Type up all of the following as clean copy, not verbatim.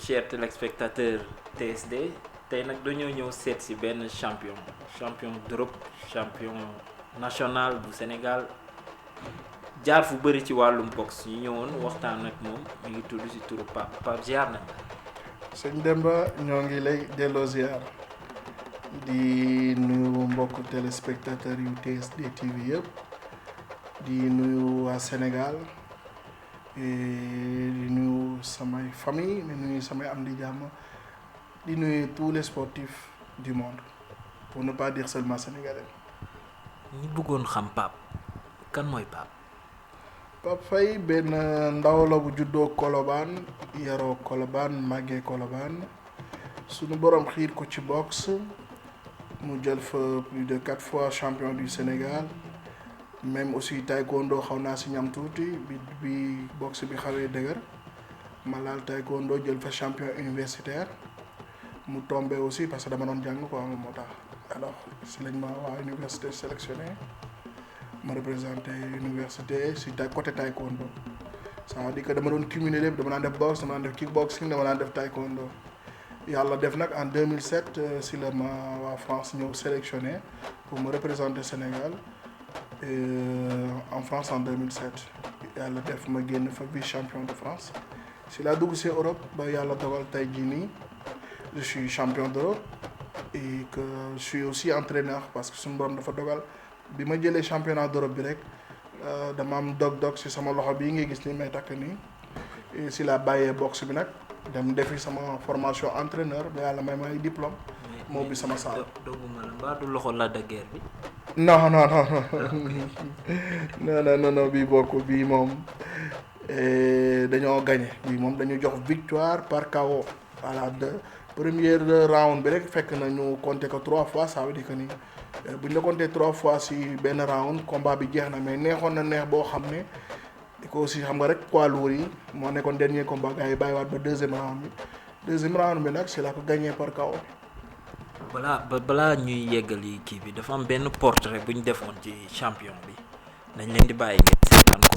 chers téléspectateurs TSD tey nag dañoo ñëw seet si benn champion d'Europe champion national bu Sénégal jaar fu bëri ci wàllum boxe ñu ñëwoon waxtaan ak moom mi ngi tudd si turu Pape ziar na. sëñ Demba ñoo ngi lay delloo ziar di nuyu mbokk téléspectateurs yu TSD TV yëpp di nuyu waa Sénégal di nuyu samay famille di nuyu samay am di jàmm di nuyu tous les sportifs du monde pour ne pas dire seulement sénégalais. ñi bëggoon xam Pape kan mooy Pape. Pape Faye benn ndaw la bu juddoo Colobane yaroo Colobane màggee Colobane suñu borom xiir ko ci boxe mu jël fa plus de 4 fois champion du Sénégal même aussi taekwondo xaw naa si ñam tuuti bi boxe bi xawee dëgër ma laal taekwondo jël fa champion universitaire mu tombé aussi parce que dama doon jàng quoi moo tax alors si lañ ma waa université sélectionné ma représenté université si côté taekwondo ça veut dire que dama doon cumuler lépp dama daan def boxe dama daan def kickboxing dama daan def taekwondo yàlla def nag en 2007 si la ma waa France ñëw sélectionné pour me représenter Sénégal en France en 2007 yàlla def ma génn fa vice champion de France si laa dugg si Europe ba yàlla dogal tey jii nii je suis champion d'Europe et que je suis aussi entraîneur parce que suñu borom dafa dogal bi ma jëlee championnat d'Europe bi rek dama am dog-dog si sama loxo bii ngay gis ni may takk nii si laa bàyyee boxe bi nag dem defi sama formation entraîneur ba yàlla may may diplôme moo bi sama saal. dogguma la mbaa du loxo la de guerre bi. non non bii bokk bii moom dañoo gagné bii moom dañu jox victoire par KO voilà premier round bi rek fekk na ñu compter ko 3 fois ça veut dire que ni bu ñu la compter 3 fois si benn round combat bi jeex na mais neexoon na neex boo xam ne di ko aussi xam nga rek poids lourd yi moo nekkoon dernier combat gars yi bàyyiwaat ba deuxième round bi nag c'est là ko gagné par KO. balaa ñuy yeggali kii bi dafa am benn portrait bu ñu defoon ci champion bi dañ leen di bàyyi ngeen seetaan ko.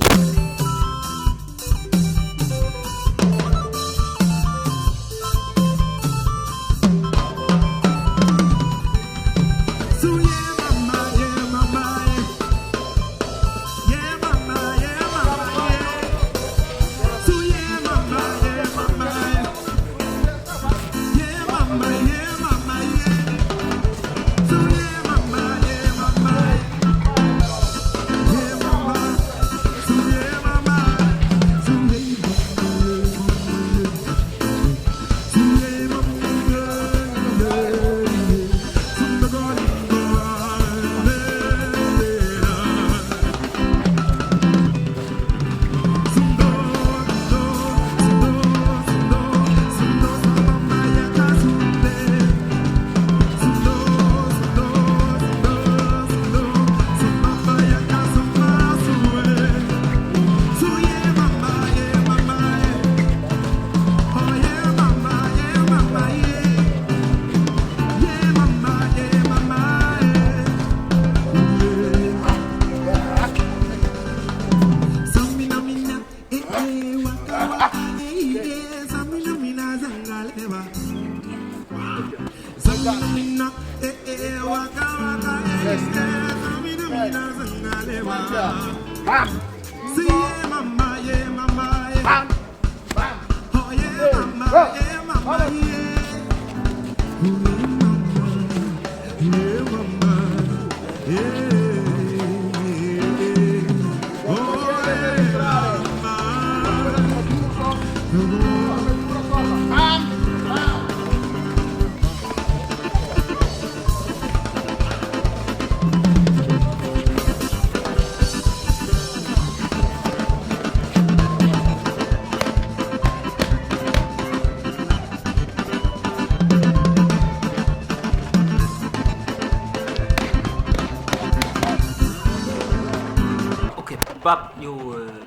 Pape yow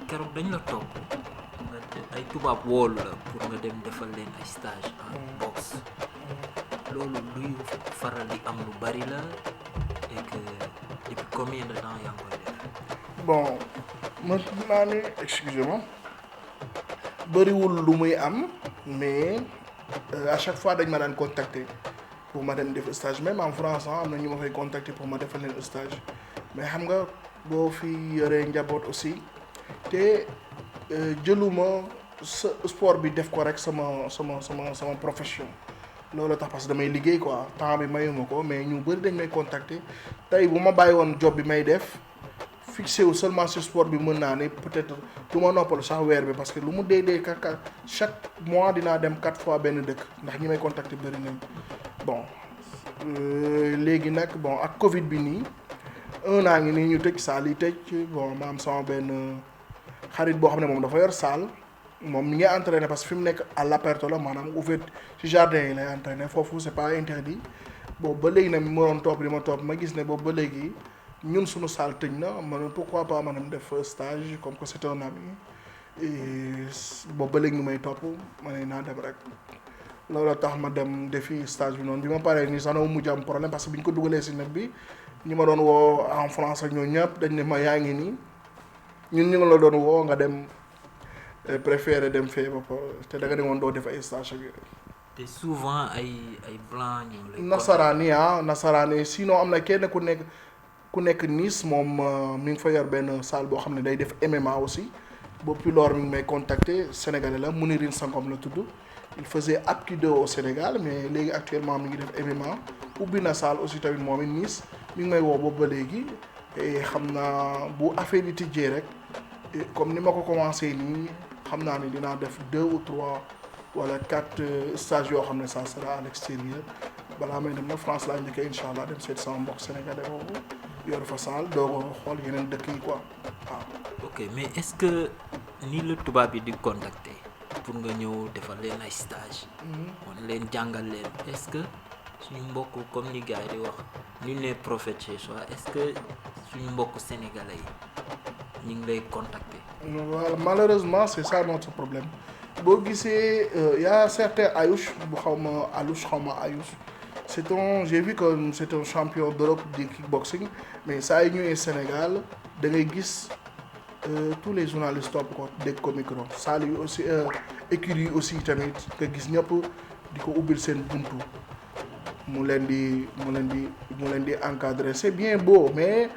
keroog dañ la topp ay tubaab woolu la pour nga dem defal leen ay stage en boxe loolu luy faral di am lu bari la et que depuis combien de temps yaa ngi koy def. bon mën naa ni excusez-moi bëriwul lu muy am mais à chaque fois dañ ma daan contacter pour ma dem def stage même en France am na ñu ma fay contacter pour ma defal leen stage mais xam nga boo fi yoree njaboot aussi te jëluma sport bi def ko rek sama profession loolu tax parce que damay liggéey quoi temps bi mayuma ko mais ñu bëri dañ may contacter tey bu ma bàyyi woon job bi may def fixé wu seulement sur sport bi mën naa ne peut-être du ma noppalu sax weer bi parce que lu mu dee kaka chaque mois dinaa dem 4 fois benn dëkk ndax ñi may contacter bëri nañ bon léegi nag bon ak Covid bi nii un an ngi nii ñu tëj salle yi tëj bon ma am sama benn xarit boo xam ne moom dafa yor salle moom mi ngi entraîné parce que fi mu nekk à l'aperto la maanaam ouvert ci jardin yi lay entraîné foofu c'est pas interdit boobu ba léegi nag ma doon topp di ma topp ma gis ne boobu ba léegi ñun suñu salle tëj na ma ne pourquoi pas ma dem def stage comme que c'est un ami et boobu ba léegi ñu may topp ma ne naa dem rek loolu tax ma dem defi stage bi noonu bi ma paree nii sax na mujj am problème parce que bi ñu ko dugalee si net bi ñi ma doon woo en France ak ñoo ñëpp dañ ne ma yaa ngi nii ñun ñu ngi la doon woo nga dem préféré dem fee ba te da nga demoon doo def ay stage ak yooyu. te souvent ay blanc ñoo lay. nasaraan yi sinon am na kenn ku nekk Nice moom mi ngi fa yor benn salle boo xam ne day def MMA aussi boppi loor mi ngi may contacter sénégalais la Mounirine Sangom la tudd il faisait aptido au Sénégal mais léegi actuellement mi ngi def MMA ubbi na salle aussi tamit moom it Nice mi ngi may woo boobu ba léegi et xam naa bu affaire yi tijjee rek comme ni ma ko commencé nii xam naa ni dinaa def 2 ou 3 wala 4 stages yoo xam ne ça sera à l'extérieur balaa may dem nag France laa njëkkee incha allah dem seet sama mbokk sénégalais boobu yor fa salle doo ko xool yeneen dëkk yi quoi waaw. ok mais est-ce que ni la tubaab yi di contacter pour nga ñëw defal leen ay stage wala leen jàngal leen est-ce que suñu mbokk comme ni gars yi di wax nul n'est prophète chez soi est-ce que suñu mbokk sénégalais yi ñu ngi lay contacter. Voilà, malheureusement c'est ça notre problème boo gisee y a certains Ayouch bu xaw ma Alouche xaw ma Ayouch j'ai vu que c'est un champion d'Europe de kickboxing mais saa yu ñëwee Sénégal da ngay gis tous les journalistes topp ko dégg ko micro salle yi aussi écurie yi aussi tamit nga gis ñëpp di ko ubbil seen buntu mu leen di encadrer c'est bien beau mais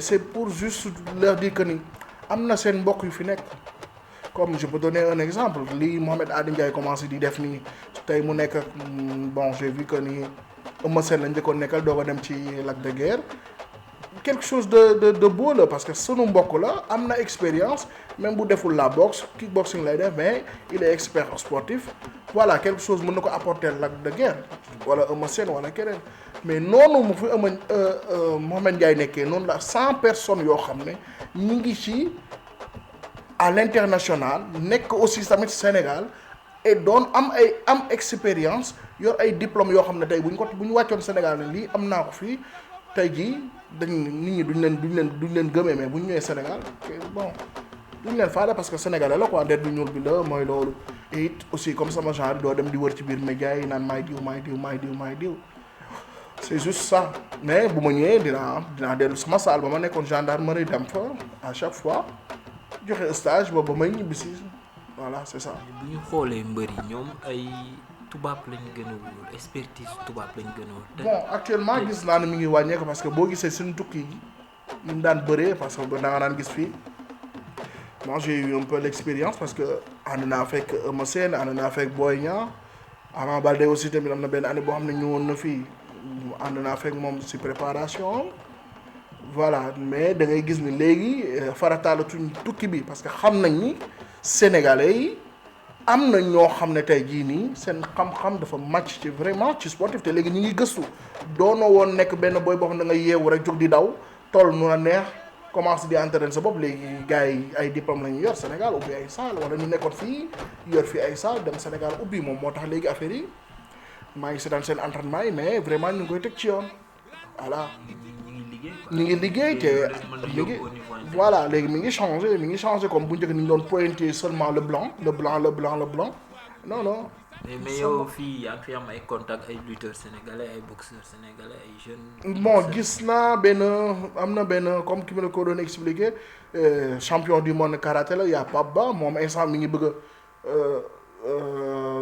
c'est pour juste leur dire que ni am na seen mbokk yu fi nekk comme je peux donner un exemple lii Mohamed Adi Ndiaye commencé di def nii tey mu nekk bon j'ai vu que ni Eumeu Sène la njëkkoon nekkal doo ko dem ci Lac de Guiers quelque chose de beau la parce que sunu mbokk la am na expérience même bu deful la boxe kickboxing lay def mais il est expert sportif voilà quelque chose mën na ko apporter Lac de Guiers wala Eumeu Sène wala keneen mais noonu mu fi Mohamed Ndiaye nekkee noonu la 100 personnes yoo xam ne ñu ngi ci à l'international nekk aussi tamit Sénégal et doon am expérience yor ay diplômes yoo xam ne tey bu ñu wàccoon Sénégal ne lii am naa ko fii tey jii nit ñi duñ leen gëmee mais bu ñu ñëwee Sénégal bon duñ leen faale parce que sénégalais la quoi ndeet bu ñuul bi la mooy loolu et it aussi comme sama genre doo dem di wër ci biir média yi naan maay diw c'est juste ça mais bu ma ñëwee dinaa dellu sama salle ba ma nekkoon gendarmerie dem fa à chaque fois joxe stage ba may ñibbisi voilà c'est ça. bu ñu xoolee mbër yi ñoom ay tubaab lañ gën a wóor expertise tubaab lañ gën a wóor. bon actuellement gis naa ne mi ngi wàññeeku parce que boo gisee suñu tukki yi ñu daan bëree parce que da nga daan gis fii moi j'ai eu un peu l'expérience parce que ànd naa fekk Eumeu Sène ànd naa fekk Boy Niang Ama Baldé aussi tamit am na benn année boo xam ne ñëwoon na fii ànd naa fekk moom ci préparation voilà mais da ngay gis ni léegi farataalatuñ tukki bi parce que xam nañ ni sénégalais yi am na ñoo xam ne tey jii nii seen xam-xam dafa màcc ci vraiment ci sportif te léegi ñu ngi gëstu doonoo woon nekk benn boy boo xam ne da nga yeewu rek jóg di daw toll nu la neex commencé di entraîner sa bopp léegi gars yi ay diplôme la ñu yor Sénégal ubbi ay salle wala ñu nekkoon fii yor fii ay salle dem Sénégal ubbi moom moo tax léegi affaire yi maa ngi seetaan seen entraînement yi mais vraiment ñu ngi koy teg ci yoon voilà. ñu ngi liggéey te mi ngi voilà léegi mi ngi changé comme bu njëkk ni ñu doon pointer seulement le blanc non. mais yow fii yaa ngi fi am ay contacts ay lutteurs sénégalais ay boxeurs sénégalais ay jeunes. bon gis naa am na benn comme ki ma la ko doon expliquer champion du monde karaté la y a Pape Ba moom instant mi ngi bëgg a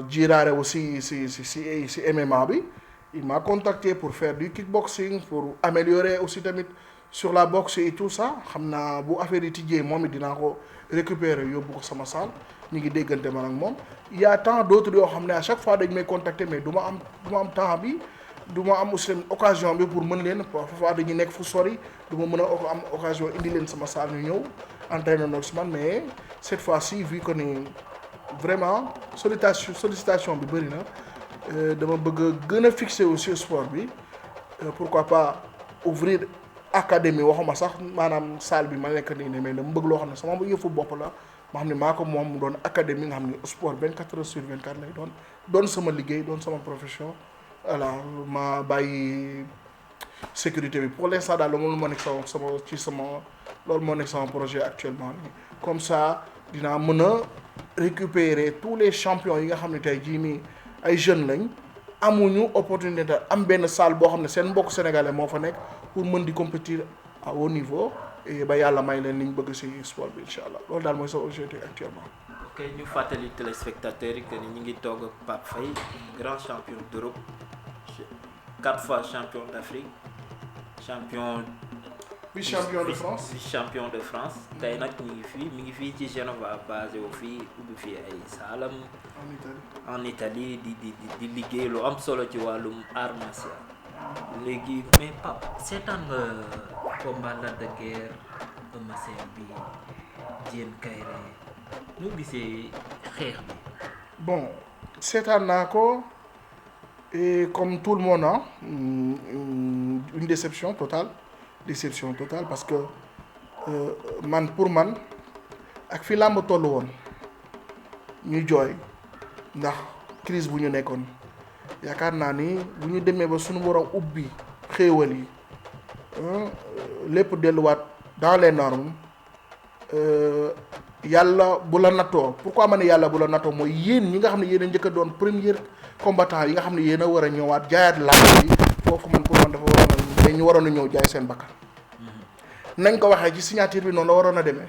jiiraare aussi si MMA bi il m'a contacté pour faire du kickboxing pour améliorer aussi tamit sur la boxe et tout ça xam naa bu affaire yi tijjee moom it dinaa ko récupérer yóbbu ko sama salle ñu ngi déggante man ak moom il y a tant d'autres yoo xam ne à chaque fois dañ may contacter mais du ma am temps bi du ma am aussi occasion bi pour mën leen parfois dañuy nekk fu sori du ma mën a am occasion indi leen sama salle ñu ñëw entraîner noonu si man mais cette fois-ci vu que ni vraiment sollicitation bi bëri na dama bëgg a gën a fixer aussi sport bi pourquoi pas ouvrir académie waxuma sax maanaam salle bi ma nekk nii ne mais dama bëgg loo xam ne sama yëfu bopp la ma xam ne maa ko moom mu doon académie nga xam ne sport 24 heures sur 24 lay doon sama liggéey doon sama profession voilà ma bàyyi sécurité bi pour l'instant daal loolu moo nekk loolu moo nekk sama projet actuellement nii comme ça dinaa mën a récupérer tous les champions yi nga xam ne tey jii nii ay jeunes lañ amuñu opportunité am benn salle boo xam ne seen mbokk sénégalais moo fa nekk pour mën di compétir à haut niveau et ba yàlla may leen li ñu bëgg ci sport bi incha allah loolu daal mooy sa objectif actuellement. ok ñu fàttali téléspectateurs yi que ni ñu ngi toog ak Pape Faye grand champion d'Europe 4 fois champion d'Afrique vice-champion de France tey nag mi ngi fii ci Genova basé wu fii ubbi fii ay saalam en Italie di liggéey lu am solo ci wàllum art martial léegi mais Pape seetaan nga combat Lac de Guiers Eumeu Sène bi Diène Kaïré ñu gisee xeex bi. bon seetaan naa ko et comme tout le monde une déception totale parce que pour man ak fi làmb toll woon ñuy jooy ndax crise bu ñu nekkoon yaakaar naa ni bu ñu demee ba suñu war a ubbi xéewal yi lépp delluwaat dans les normes yàlla bu la nattoo pourquoi ma ne yàlla bu la nattoo mooy yéen ñi nga xam ne yéen a njëkk a doon premier combattant yi nga xam ne yéen a war a ñëwaat jaayaat làmb bi foofu man pour man dafa waroon a ñu waroon a ñëw jaay seen bakkan nañ ko waxee ci signature bi noonu la waroon a demee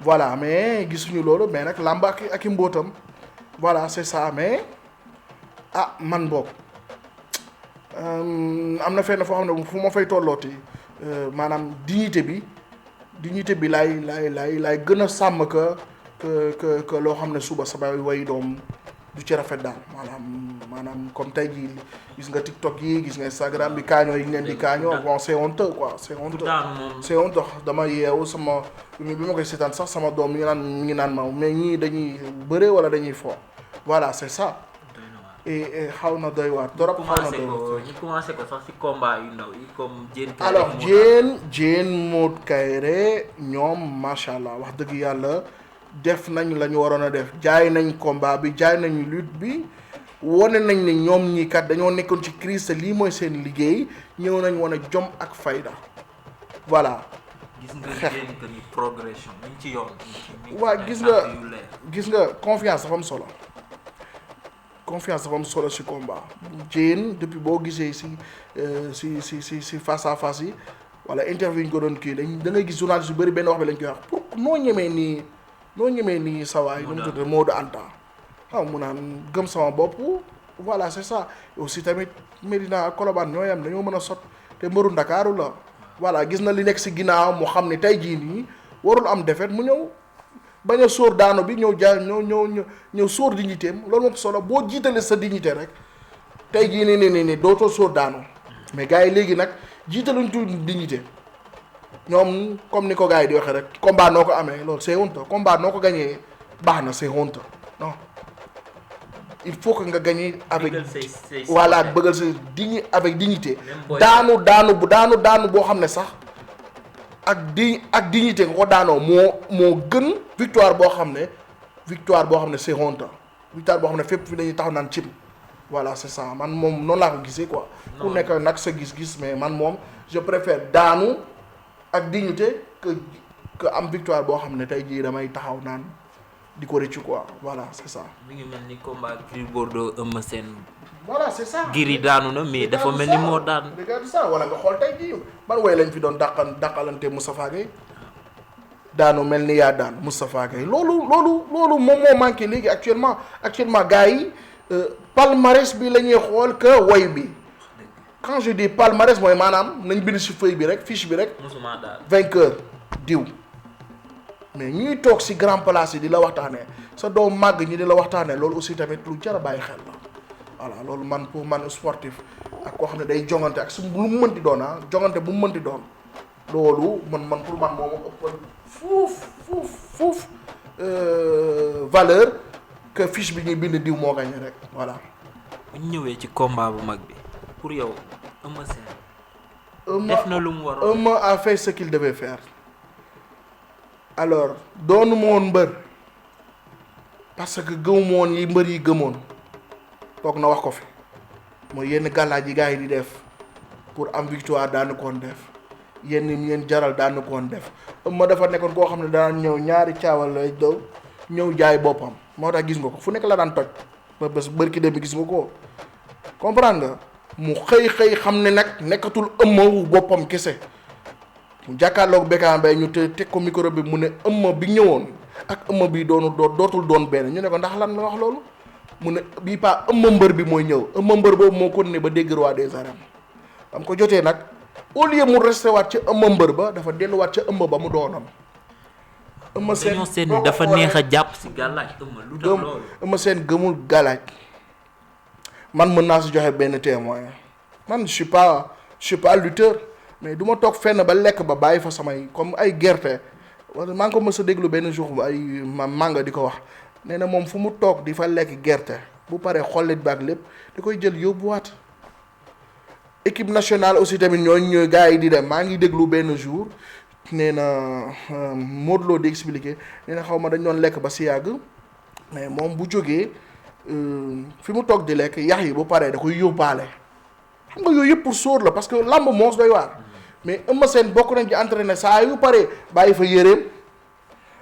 voilà mais gisuñu loolu mais nag làmb ak i mbóotam voilà c'est ça mais man boog am na fenn foo xam ne fu ma fay tollooti maanaam dignité bi laay gën a sàmm que loo xam ne suba samay way doom du ci rafet daal maanaam comme tey jii gis nga TikTok yi gis nga Instagram bi kaañoo yi ngeen di kaañoo bon c'est honteux quoi c'est honteux dama yeewu sama bi ma koy seetaan sax sama doom mi ngi naan ma mais ñii dañuy bëre wala dañuy fo voilà c'est ça et xaw na doy waar trop xaw na doy waar ñu commencé ko sax ci combat yu ndaw yi comme Diène Kaïré alors Diène Modou Kaïré ñoom macha allah wax dëgg yàlla def nañ la ñu waroon a def jaay nañ combat bi jaay nañ lutte bi wone nañ ne ñoom ñii kat dañoo nekkoon ci crise te lii mooy seen liggéey ñëw nañ wane jom ak fayda voilà. gis nga que ni progression ñu ci yoon. waaw gis nga confiance dafa am solo. confiance dafa am solo ci combat Diène depuis boo gisee si face à face yi wala interview yi ñu ko doon kii da ngay gis journaliste yu bëri benn wax bi lañ koy wax pour noo ñemee nii sawaay nu mu tudd Modou Anta mu naan gëm sama bopp voilà c'est ça aussi tamit Medina ak Colobane ñoo yam dañoo mën a sot te mbëru Ndakaaru la voilà gis na li nekk ci ginnaaw mu xam ne tey jii nii warul am défaite mu ñëw bañ a sóor daano bi ñëw sóor dignitéem loolu moom solo boo jiitalee sa dignité rek tey jii nii dootoo sóor daano mais gars yi léegi nag jiitaluñ tu dignité ñoom comme ni ko gars yi di waxee rek combat noo ko amee loolu c'est honte combat noo ko gagné baax na c'est honte non il faut que nga gagné avec voilà bëggal sa avec dignité daanu boo xam ne sax ak dignité nga ko daanoo moo gën victoire boo xam ne c'est honte victoire boo xam ne fépp fi dañuy taxaw naan cim voilà c'est ça man moom noonu laa ko gisee quoi ku nekk nag sa gis-gis mais man moom je préfère daanu ak dignité que am victoire boo xam ne tey jii damay taxaw naan di ko rëccu quoi voilà c'est ça. mi ngi mel ni combat Gris Bordeaux Eumeu Sène. voilà c'est ça. Gris daanu na mais dafa mel ni moo daan. regarde ça wala nga xool tey jii man woy lañ fi doon dàqalante Moustapha Gueye daanu mel ni yaa daan Moustapha Gueye loolu moom moo manqué léegi actuellement gars yi palmarès bi la ñuy xool que woy bi quand je dis palmarès mooy maanaam nañ bind ci feuille bi rek fiche bi rek musuma daal vainqueur diw mais ñuy toog ci grand place yi di la waxtaanee sa doom màgg ñi di la waxtaanee loolu aussi tamit lu jar a bàyyi xel la voilà loolu man pour man sportif ak koo xam ne day jongante ak su lu mu mënti doon jongante bu mu mënti doon loolu man pour man moo ma ëppal fuuf valeur que fiche bi ñuy bind diw moo gagné rek voilà. bu ñu ñëwee ci combat bu mag bi pour yow Eumeu Sène def na lu mu waroon Eumeu a fait ce qu'il devait faire alors doonu ma woon mbër parce que gëmuma woon yi mbër yi gëmoon toog na wax ko fi mooy yenn gàllaaj yi gars yi di def pour am victoire daanu koon def yenn jaral daanu koon def Eumeu dafa nekkoon koo xam ne daan ñëw ñaari caawal lay dow ñëw jaay boppam moo tax gis nga ko fu nekk la daan toj ba bés bërki dem bi gis nga ko comprendre nga mu xëy xam ne nag nekkatul Eumeu boppam kese mu jàkkaarloog Bécaye Mbaye ñu teg ko micro bi mu ne Eumeu bi ñëwoon ak Eumeu bi dootul doon benn ñu ne ko ndax lan nga wax loolu mu ne bii pas Eumeu mbër bi mooy ñëw Eumeu mbër boobu moo continué ba dégg roi des arènes am ko jotee nag au lieu mu resté waat ca Eumeu mbër ba dafa delluwaat ca Eumeu ba mu doonoon. Eumeu Sène dafa neex a jàpp si gàllaaj lu tax loolu Eumeu Sène gëmul gàllaaj man mën naa si joxe benn témoin man je suis pas lutteur mais du ma toog fenn ba lekk ba bàyyi fa samay comme ay gerte wala maa ngi ko mës a déglu benn jour ay manga di ko wax nee na moom fu mu toog di fa lekk gerte bu paree xollit baak lépp di koy jël yóbbuwaat. équipe nationale aussi tamit ñooy gars yi di dem maa ngi déglu benn jour nee na Modou Lo di expliqué nee na xaw ma dañ doon lekk ba si yàgg mais moom bu jógee fi mu toog di lekk yax yi bu paree da koy yóbbaale xam nga yooyu yëpp pour sóor la parce que lamb moos doy waar mais Eumeu Sène bokk nañ ci entraîné saa yu paree bàyyi fa yéreem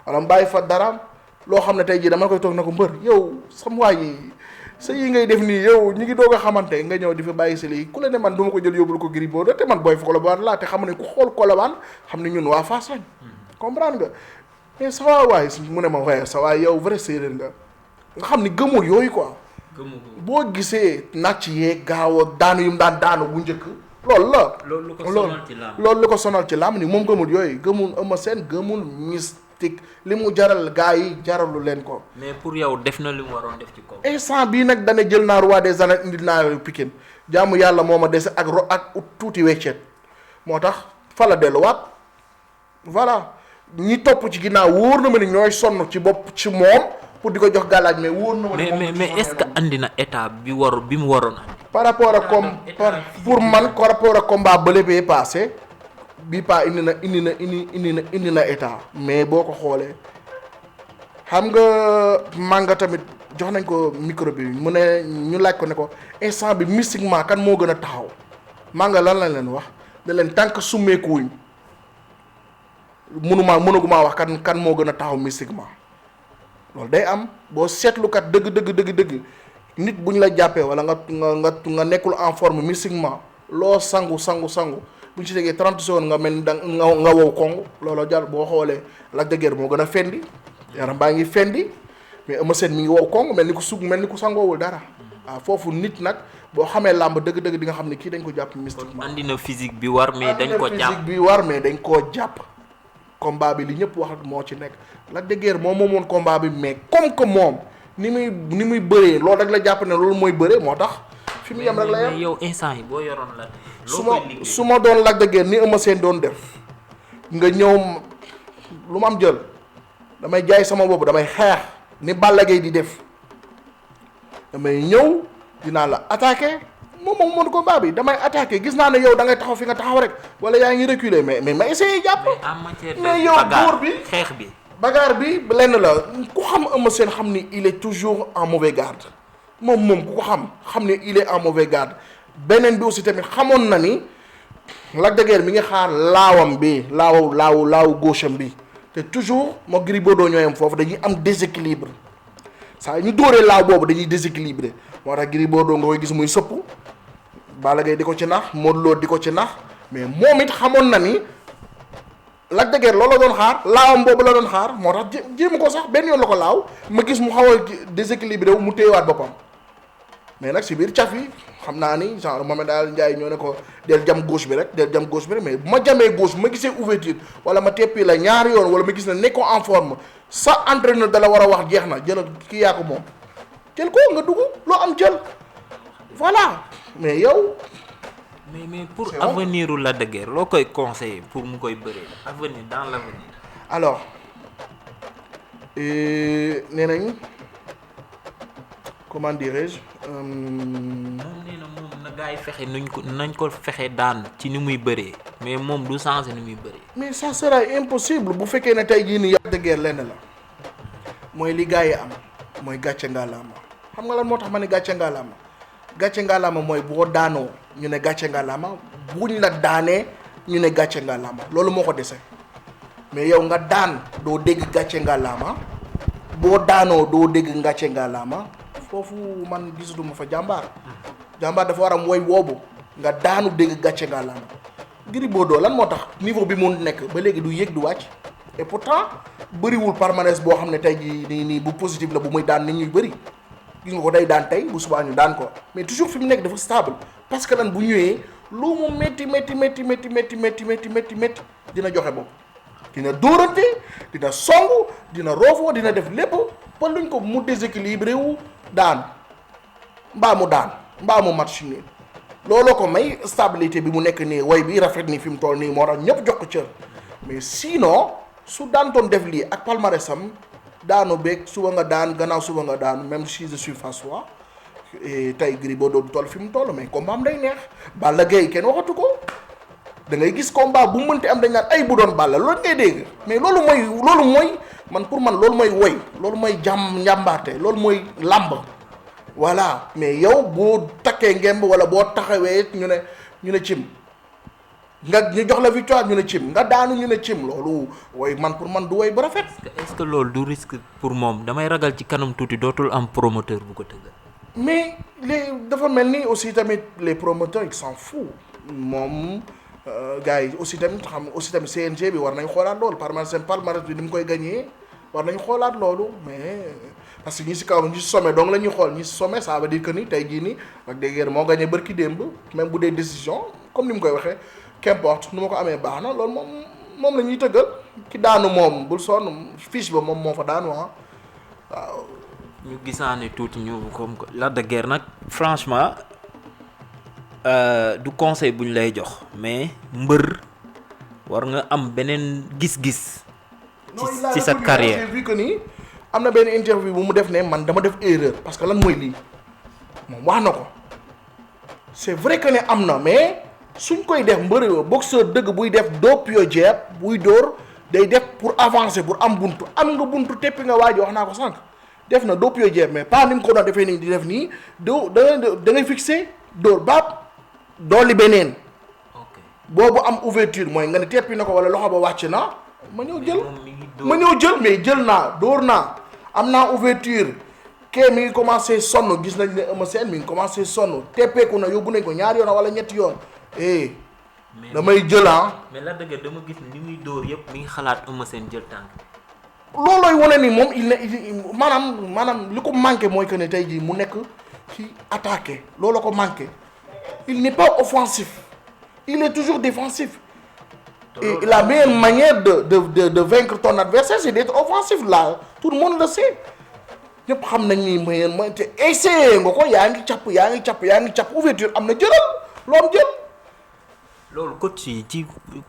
wala bàyyi fa dara loo xam ne tey jii dama koy toog na ko mbër yow sam waa yi sa yi ngay def nii yow ñi ngi doog a xamante nga ñëw di fa bàyyi si lii ku la ne man du ma ko jël yóbbul ko Gris Bordeaux te man booy fa Colobane laa te xam ne ku xool Colobane xam ne ñun waa Fass lañ comprendre nga mais sa waay mu ne ma waaye sa waay yow vrai séeréer nga xam ni gëmul yooyu quoi boo gisee nàcc yeeg gaaw a daanu yu mu daan daanu bu njëkk loolu la loolu lu ko sonal ci làmb ni moom gëmul yooyu gëmul Eumeu Sène gëmul mystique li mu jaral gars yi jaralu leen ko mais pour yow def na li mu waroon def ci kaw instant bii nag dana jël naa roi des arènes indi naa Pikine jaamu yàlla moo ma dese ak tuuti weccet moo tax fa la delluwaat voilà ñi topp ci ginnaaw wóor na ma ni ñooy sonn ci bopp ci moom pour di ko jox gàllaaj mais wóor na ma ni mais est-ce que andi na état bi mu waroon andi par rapport ak pour man par rapport ak combat bële bee passé bii pas indi na état mais boo ko xoolee xam nga Manga tamit jox nañ ko micro bi mu ne ñu laaj ko ne ko instant bi mystiquement kan moo gën a taxaw Manga lan la leen wax ne leen tànk summeekuwuñ mënagumaa wax kan moo gën a taxaw mystiquement loolu day am boo seetlukat dëgg nit bu ñu la jàppee wala nga nekkul en forme mystiquement loo sangu bu ñu ci tegee 30 secondes nga mel ni nga wow kong looloo jar boo xoolee Lac de Guiers moo gën a fendi yaram baa ngi fendi mais Eumeu Sène mi ngi wow kong mel ni ku sangoowul dara waaw foofu nit nag boo xamee làmb dëgg-dëgg di nga xam ne kii dañ ko jàpp mystiquement. andi na physique bi war mais dañ koo jàpp combat bi li ñëpp wax moo ci nekk Lac de Guiers moom moomoon combat bi mais comme que moom ni muy bëree loolu rek la jàpp ne loolu mooy bëree moo tax fi mu yem rek la yem. mais yow instant yi boo yoroon la su ma doon Lac de Guiers ni Eumeu Sène doon def nga ñëw lu ma am jël damay jaay sama bopp damay xeex ni Balla Gaye di def damay ñëw dinaa la attaqué moom mën combat bi damay attaqué gis naa ne yow da ngay taxaw fi nga taxaw rek wala yaa ngi reculer mais ma essayé jàpp. mais en matière de mais yow góor bi xeex bi. bagarre bi lenn la ku xam Eumeu Sène xam ni il est toujours en mauvais garde moom ku ko xam ni il est en mauvais garde beneen bi aussi tamit xamoon na ni Lac de Guiers mi ngi xaar laawam bi laawu gaucham bi te toujours moo Gris Bordeaux ñooyam foofu dañuy am déséquilibre saa ñu dóoree laaw boobu dañuy déséquilibré moo tax Gris Bordeaux nga koy gis muy sëpp Balla Gaye di ko ci nax Modou Lo di ko ci nax mais moom it xamoon na ni Lac de Guiers loolu la doon xaar laawam boobu la doon xaar moo tax jéem ko sax benn yoon la ko laaw ma gis mu xaw a déséquilibré wu mu téyewaat boppam mais nag si biir caf yi xam naa ni genre Mohamed Ali Ndiaye ñoo ne ko del jam gauche bi rek mais bu ma jamee gauche ma gisee ouverture wala ma teppi la ñaari yoon wala ma gis ne nekkoo en forme sa entraîneur da la war a wax jeex na jëlal kii yaa ko moom jël ko nga dugg loo am jël voilà mais yow. mais pour avenir u Lac de Guiers loo koy conseiller pour mu koy bëree avenir dans l'avenir. alors nee nañ comment dirais-je. moom nee na moom na gars yi fexe nañ ko fexe daan ci ni muy bëree mais moom du changer ni muy bëree. mais ça sera impossible bu fekkee ne tey jii nii Lac de Guiers lenn la mooy li gars yi am mooy gàcce ngalaama xam nga lan moo tax ma ne gàcce ngalaama mooy boo daanoo ñu ne gàcce ngalaama buñ la daanee ñu ne gàcce ngalaama loolu moo ko dese mais yow nga daan doo dégg gàcce ngalaama boo daanoo doo dégg gàcce ngalaama foofu man gisatuma fa jàmbaar dafa war am woy woobu nga daanu dégg gàcce ngalaama Gris Bordeaux lan moo tax niveau bi mu nekk ba léegi du yéeg du wàcc et pourtant bëriwul palmarès boo xam ne tey jii nii bu positif la bu muy daan nit ñuy bëri gis nga ko day daan tey bu subaa ñu daan ko mais toujours fi mu nekk dafa stable parce que lan bu ñëwee lu mu métti dina joxe bopp dina dóorante dina song dina roofoo dina def lépp ba luñ ko mu déséquilibré wu daan mbaa mu match nii looloo ko may stabilité bi mu nekk nii way bi rafet nii fi mu toll nii moo tax ñëpp jox ko cër mais sinon su daan doon def lii ak palmarèsam daanu beeg suba nga daan gannaaw suba nga daan même si je suis Fassois tey Gris Bordeaux du toll fi mu toll mais combat am day neex Balla Gaye kenn waxatu ko da ngay gis combat bu mënti am dañ naan ay bu doon Balla loolu ngay dégg mais loolu mooy man pour man loolu mooy woy loolu mooy njàmbaarte loolu mooy làmb voilà mais yow boo takkee ngemb wala boo taxawee ñu ne cim ñu jox la victoire ñu ne cim nga daanu ñu ne cim loolu woy man pour man du woy bu rafet. est-ce que loolu du risque pour moom damay ragal ci kanam tuuti dootul am promoteur bu ko tëggal. mais dafa mel ni aussi tamit les promoteurs ils s'en foutent moom gars yi aussi tamit CNG bi war nañ xoolaat loolu palmarès bi ni mu koy gagné war nañ xoolaat loolu mais parce que ñi si kaw ñi si sommet donc la ñuy xool ñi si sommet ça veut dire que ni tey jii nii Lac de Guiers moo gagné bërki démb même bu dee décision comme ni mu koy waxee qu'importe nu ma ko amee baax na loolu moom la ñuy tëggal ki daanu moom bul sonn fiche ba moom moo fa daanu waaw. ñu gisaane tuuti ñu comme Lac de Guiers nag franchement du conseil bu ñu lay jox mais mbër war nga am beneen gis-gis. ci sa carrière j'ai vu que ni am na benn interview bu mu def ne man dama def erreur parce que lan mooy lii moom wax na ko c'est vrai que ne am na mais suñ koy def mbër boxeur dëgg buy def doo pio jeeb buy dóor day def pour avancer pour am buntu am nga buntu teppi nga waaj wax naa ko sànq. def na doo pio jeeb mais pas ni mu ko doon defee nii di def nii da ngay fixé dóor baab dooli beneen boobu am ouverture mooy nga ne teppi na ko wala loxo ba wàcc na ma ñëw jël mais jël naa dóor naa am naa ouverture kee mi ngi commencé sonn gis nañ ne Eumeu Sène mi ngi commencé sonn teppeeku na yóbbu nañ ko ñaari yoon wala ñetti yoon damay jël mais Lac de Guiers dama gis ni muy dóor yëpp mi ngi xalaat Eumeu Sène jël tànk loolooy wane ni moom maanaam li ko manqué mooy que ne tey jii mu nekk ci attaqué looloo ko manqué il n'est pas offensif il est toujours défensif et la meilleure manière de vaincre ton adversaire c'est d'être offensif là tout le monde le sait ñëpp xam nañ ni mooy te essayé nga ko yaa ngi capp ouverture am na jëlal loo am jël. loolu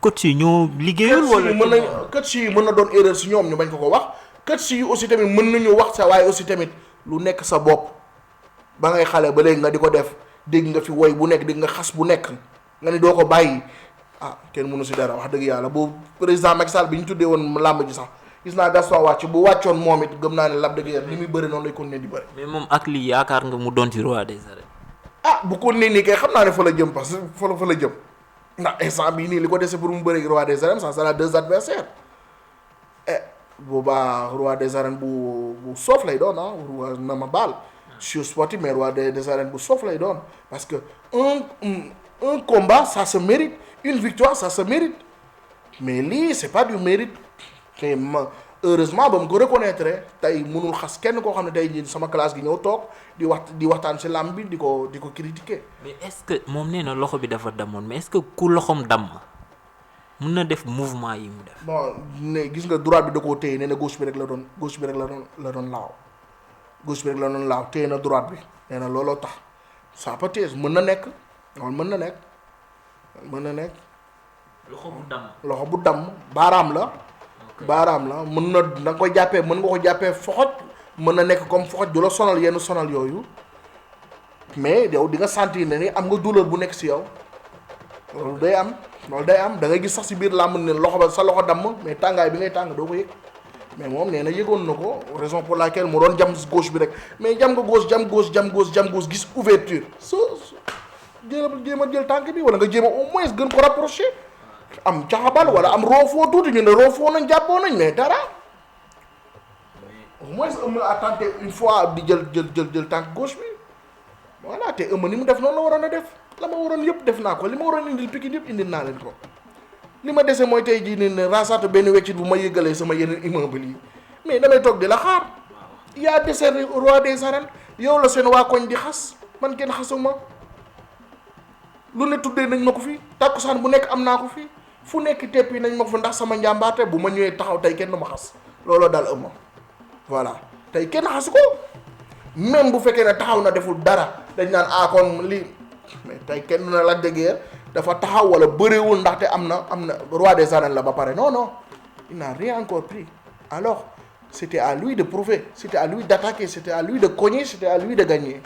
coach yi ñoo liggéeyul wala coach yi mën na doon erreur si ñoom ñu bañ ko wax coach yi aussi tamit mën nañu wax sa waaye aussi tamit lu nekk sa bopp ba ngay xale ba léegi nga di ko def dégg nga fi woy bu nekk dégg nga xas bu nekk nga ni doo ko bàyyi kenn mënu si dara wax dëgg yàlla bu président Macky Sall bi ñu tuddee woon làmb ji sax gis naa Gaston wàcc bu wàccoon moom it gëm naa ne Lac de Guiers ni muy bëri noonu lay continuer di bëri. mais moom ak lii yaakaar nga mu doon ci roi des arènes. bu ko nii kay xam naa ne fa la jëm parce que fa la jëm. ndax instant bii nii li ko dese pour mu bëri roi des arènes ça sera 2 adversaires boobaa roi des arènes bu soof lay doon roi na ma baal je suis sportif mais roi des arènes bu soof lay doon parce que un combat ça se mérite une victoire ça se mérite mais lii c'est pas du mérite te heureusement ba mu ko reconnaître tey mënul xas kenn koo xam ne tey jii sama classe gi ñëw toog di waxtaan ci làmb bi di ko critiquer. mais est-ce que moom nee na loxo bi dafa damoon mais est-ce que ku loxoom damm mun na def mouvement yi mu def. bon ne gis nga droite bi da koo téye nee na gauche bi rek la doon laaw gauche bi rek la doon laaw téye na droite bi nee na looloo tax ça peut être mën na nekk loolu mën na nekk. loxo bu damm baaraam la. mën na da nga koy jàppee mën nga ko jàppee foxoj mën na nekk comme foxoj du la sonal yenn sonal yooyu mais yow di nga sentir ne ni am nga douleur bu nekk ci yow loolu day am da ngay gis sax ci biir làmb ne loxo ba sa loxo damm mais tàngaay bi ngay tàng doo ko yëg mais moom nee na yëgoon na ko raison pour laquelle mu doon jam gauche bi rek mais jam nga gauche gis ouverture jéem a jël tànk bi wala nga jéem a au moins gën ko rapprocher am caxabal wala am roofoo tuuti ñu ne roofoo nañ jàppoo nañ mais dara au moins ëmb a tenté une fois di jël tànk gauche bi voilà te ëmb ni mu def noonu la waroon a def la ma waroon yëpp def naa ko li ma waroon indil Pikine yëpp indil naa leen ko li ma dese mooy tey jii nii ne rasaatu benn weccit bu ma yëgalee sama yeneen immeuble yi mais damay toog di la xaar yaa décerné roi des arènes yow la seen waa koñ di xas man kenn xasuma lu ne tuddee nañ ma ko fi tàkkusaan bu nekk am naa ko fi fu nekk tepp yi nañ ma ko fi ndax sama njàmbaarte bu ma ñëwee taxaw tey kenn du ma xas looloo daal ëmma voilà tey kenn xasu ko même bu fekkee ne taxaw na deful dara dañ naan kon lii mais tey kenn na Lac de Guiers dafa taxaw wala bëreewul ndaxte am na roi des arènes la ba pare non il n'a rien encore pris alors c'était à lui de prouver c'était à lui d'attaquer c'était à lui de cogner c'était à lui de gagner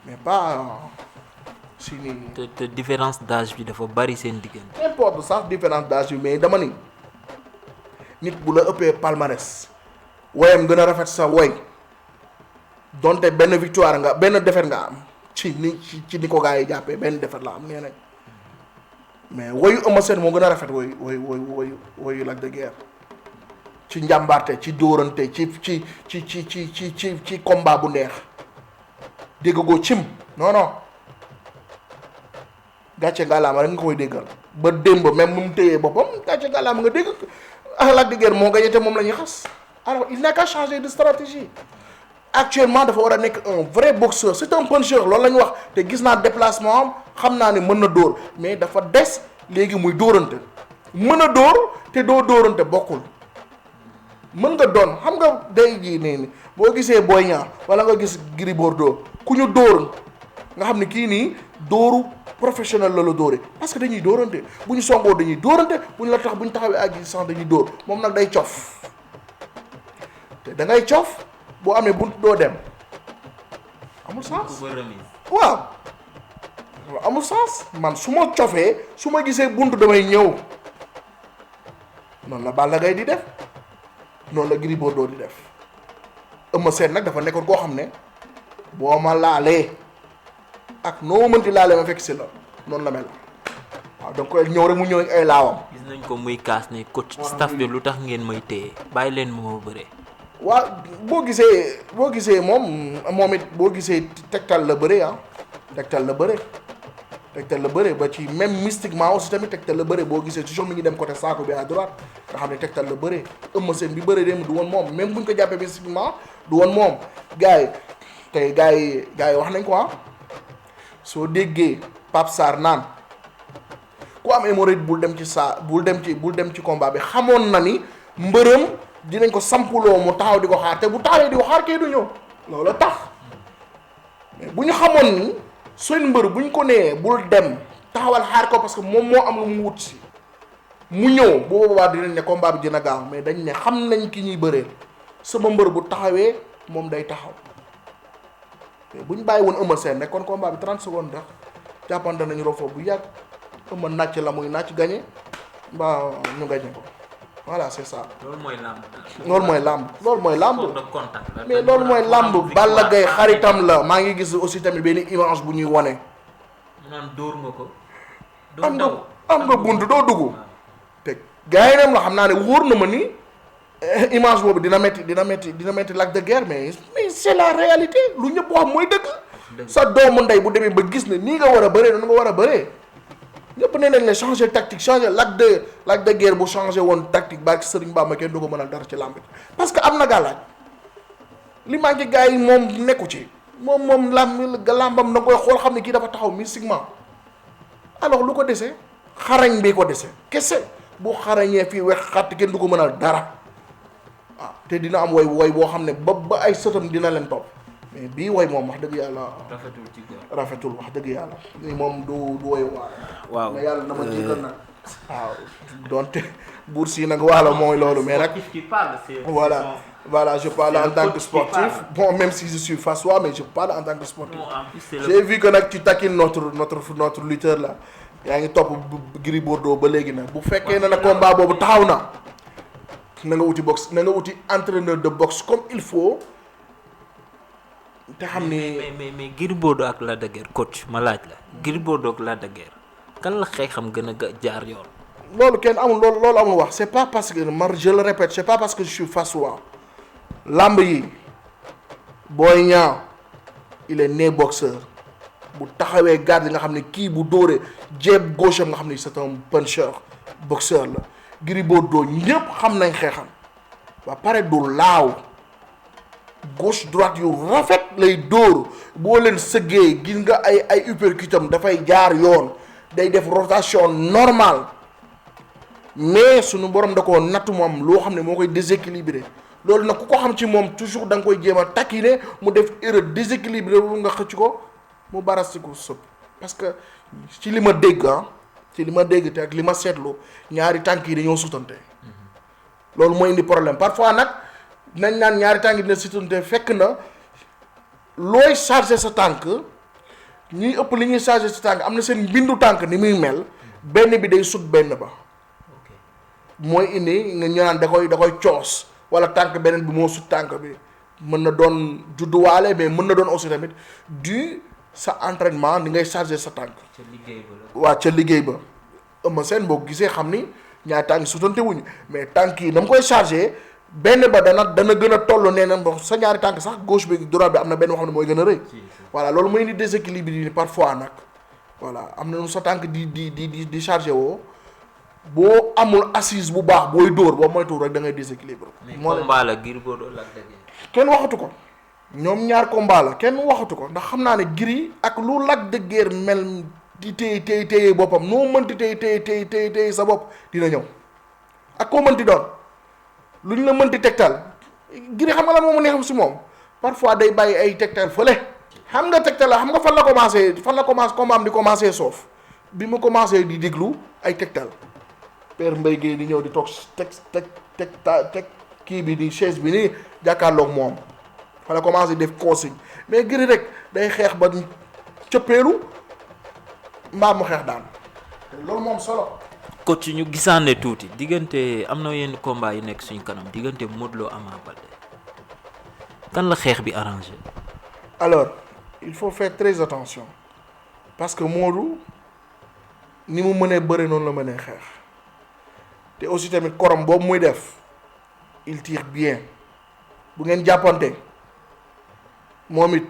mais pas si nii. te différence d'âge bi dafa bari seen diggante. n'importe sax différence d'âge bi mais dama ni nit bu la ëppee palmarès woyam gën a rafet sa woy donte benn victoire nga benn défaite nga am ci ni ko gaa yi jàppee benn défaite la am nee nañ mais woyu Eumeu Sène moo gën a rafet woyu Lac de Guiers ci njàmbaarte ci dóorante ci combat bu neex dégg goo cim non gàcce ngalaama rek nga koy déggal ba démb même mu téyee boppam gàcce ngalaama nga dégg Lac de Guiers moo gagné te moom la ñuy xas alors il n'a qu'à changer de stratégie actuellement dafa war a nekk un vrai boxeur c'est un puncheur loolu la ñu wax te gis naa déplacement am xam naa ne mën na dóor mais dafa des léegi muy dóorante mën a dóor te doo dóorante bokkul mën nga doon xam nga day ji nii boo gisee Boy Niang wala nga gis Gris Bordeaux ku ñu dóor nga xam ne kii nii dóoru professionnel la dóore parce que dañuy dóorante bu ñu songoo dañuy dóorante bu ñu la tax bu ñu taxawee ak sax dañuy dóor moom nag day cof te da ngay cof boo amee bunt doo dem amul sens waaw amul sens man su ma cofee su ma gisee bunt damay ñëw noonu la Balla Gaye di def noonu la Gris Bordeaux di def Eumeu Sène nag dafa nekkoon koo xam ne boo ma laalee ak noo mënti laalee ma fekk si la noonu la mel waaw donc ñëw rek mu ñëw ak ay laawam. gis nañ ko muy kaas ne coach staff bi lu tax ngeen may téye bàyyi leen moo bëree. waaw boo gisee moom it boo gisee tegtal la bëre tegtal la bëre ba ci même mystiquement aussi tamit tegtal la bëre boo gisee toujours mi ngi dem côté saako bi à droite nga xam ne tegtal la bëre Eumeu Sène bi bëre dem du woon moom même bu ñu ko jàppee mystiquement du woon moom gars yi wax nañ ko soo déggee Pape Sarr naan ku am hémorroïde bul dem ci combat bi xamoon na ni mbërëm dinañ ko sampuloo mu taxaw di ko xaar te bu taxawee di ko xaar kay du ñëw loolu tax mais bu ñu xamoon ni seen mbër bu ñu ko nee bul dem taxawal xaar ko parce que moom moo am lu mu wut si mu ñëw bu boobaa dinañ ne combat bi dina gaaw mais dañ ne xam nañ ki ñuy bëreel sama mbër bu taxawee moom day taxaw bu ñu bàyyi woon Eumeu Sène rek kon combat bi 30 secondes tax jàppante nañu rofo bu yàgg Eumeu nàcc la muy nàcc gagné mbaa ñu gagné ko voilà c'est ça. loolu mooy làmb. mais loolu mooy làmb Balla Gaye xaritam la maa ngi gis aussi tamit benn image bu ñuy wone. mu naan dóor nga ko. am nga buntu doo dugg. te gars yi la xam naa ne wóor na ma ni image boobu dina metti Lac de Guiers mais c'est la réalité lu ñëpp wax mooy dëgg. sa doomu ndey bu demee ba gis ne nii nga war a bëree noonu nga war a bëree ñëpp nee nañ ne changer tactique changer Lac de Guiers bu changer woon tactique ba Serigne Bamba kenn du ko mënal dara ci làmb parce que am na gàllaaj li manqué gars yi moom nekku ci moom làmbam na koy xool xam ne kii dafa taxaw mystiquement alors lu ko dese xarañ bi ko dese kese bu xarañee fii wex xatt kenn du ko mënal dara te dina am woy boo xam ne ba ay sëtam dina leen topp mais bii woy moom wax dëgg yàlla rafetul wax dëgg yàlla ni moom du woy waaw mais yàlla na ma jiital nag waaw donte buur si nag waala mooy loolu mais nag voilà je parle en tant que sportif bon même si je suis fassois mais je parle en tant que sportif j'ai vu que nag tu taquines notre lutteur là yaa ngi topp Gris Bordeaux ba léegi nag bu fekkee ne na combat boobu taxaw na nga wuti boxe na nga wuti entraîneur de boxe comme il faut te xam ni mais Gris Bordeaux ak Lac de Guiers coach ma laaj la Gris Bordeaux ak Lac de Guiers kan la xeexam gën a jaar yoon. loolu kenn amul loolu amul wax c'est pas parce que je le répète c'est pas parce que je suis fassois lamb yi Boy Niang il est né boxeur bu taxawee garde nga xam ne kii bu dóoree jéeb gauche am nga xam ne c'est un puncher boxeur la Gris Bordeaux ñëpp xam nañ xeexam ba pare du laaw gauche droite yu rafet lay dóor boo leen sëggee gis nga ay uppercutam dafay jaar yoon day def rotation normale mais suñu borom da koo natt mu am loo xam ne moo koy déséquilibré loolu nag ku ko xam ci moom toujours da nga koy jéem a taquiner mu def erreur déséquilibré wu nga xëcc ko mu barastiku sëpp parce que ci li ma dégg te ak li ma seetlu ñaari tànk yi dañoo sutante loolu mooy indi problème parfois nag nañ naan ñaari tànk yi dina sutante fekk na looy chargé sa tànk ñuy ëpp li ñuy chargé sa tànk am na seen mbindu tànk ni muy mel benn bi day sut benn ba mooy indi nga ñu naan da koy coos wala tànk beneen bi moo sut tànk bi mën na doon judduwaale mais mën na doon aussi tamit du sa entraînement ni ngay chargé sa tànk. ca liggéey ba Eumeu Sène boo gisee xam ni ñaari tànk sutante wuñu mais tànk yi na mu koy chargé benn ba dana gën a toll nee na sa ñaari tànk sax gauche bi droite bi am na benn boo xam ne mooy gën a rëy. voilà loolu mooy indi déséquilibre yi parfois nag voilà am na sa tànk di chargé woo. boo amul assise bu baax booy dóor boo moytuwul rek da ngay déséquilibre. moo combat la Gris Bordeaux Lac de Guiers. kenn waxatu ko ñoom ñaar combat la kenn waxatu ko ndax xam naa ne Gris ak lu Lac de Guiers mel di téye boppam noo mënti téye sa bopp dina ñëw ak koo mënti doon lu ñu la mënti tegtal Gris xam nga lan moom mu neexam si moom parfois day bàyyi ay tegtal fële xam nga tegtal la xam nga fan la commencé combat am di commencé soof bi mu commencé di déglu ay tegtal. Père Mbaye Guèye di ñëw di toog teg kii bi di chaise bi nii jàkkaarloog moom fa la commencé def consigne mais Gris rek day xeex ba cëppeelu mbaa mu xeex daan loolu moom solo. coach ñu gisaane tuuti diggante am na yenn combat yu nekk suñu kanam diggante Modou Lo Ama Baldé kan la xeex bi arrangé. alors il faut faire très attention parce que Modou ni mu mënee bëre noonu la mënee xeex. te aussi tamit korom boobu muy def il tire bien bu ngeen jàppante moom it